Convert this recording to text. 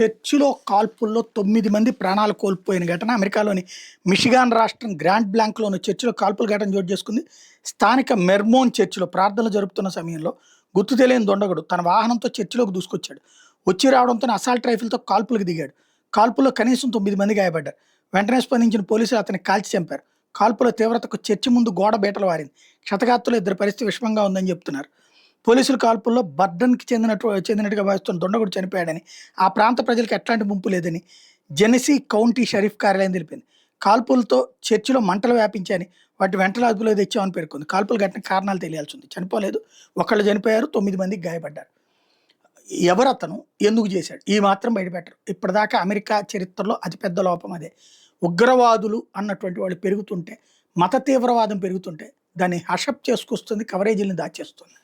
చర్చిలో కాల్పుల్లో 9 మంది ప్రాణాలు కోల్పోయిన ఘటన అమెరికాలోని మిషిగాన్ రాష్ట్రం గ్రాండ్ బ్లాంక్లోని చర్చిలో కాల్పుల ఘటన చోటు చేసుకుంది. స్థానిక మెర్మోన్ చర్చిలో ప్రార్థనలు జరుపుతున్న సమయంలో గుర్తు తెలియని దొండగుడు తన వాహనంతో చర్చిలోకి దూసుకొచ్చాడు. వచ్చి రావడంతో అసాల్ట్ రైఫిల్తో కాల్పులకు దిగాడు. కాల్పుల్లో కనీసం 9 మంది గాయపడ్డారు. వెంటనే స్పందించిన పోలీసులు అతన్ని కాల్చి చంపారు. కాల్పుల తీవ్రతకు చర్చి ముందు గోడ బీటలు వారింది. క్షతగాత్రులు ఇద్దరి పరిస్థితి విషమంగా ఉందని చెప్తున్నారు. పోలీసుల కాల్పుల్లో బర్డన్కి చెందినట్టుగా భావిస్తున్న దొండగుడు చనిపోయాడని, ఆ ప్రాంత ప్రజలకు ఎట్లాంటి ముంపు లేదని జెనెసీ కౌంటీ షరీఫ్ కార్యాలయం తెలిపింది. కాల్పులతో చర్చిలో మంటలు వ్యాపించాయని, వాటి వెంటనే అదుపులో తెచ్చామని పేర్కొంది. కాల్పుల ఘటన కారణాలు తెలియాల్సి ఉంది. చనిపోలేదు, ఒకళ్ళు చనిపోయారు, 9 మందికి గాయపడ్డారు. ఎవరతను, ఎందుకు చేశాడు, ఈ మాత్రం బయటపెట్టరు. ఇప్పటిదాకా అమెరికా చరిత్రలో అతిపెద్ద లోపం అదే. ఉగ్రవాదులు అన్నటువంటి వాళ్ళు పెరుగుతుంటే, మత తీవ్రవాదం పెరుగుతుంటే దాన్ని హషప్ చేసుకొస్తుంది, కవరేజీలను దాచేస్తుంది.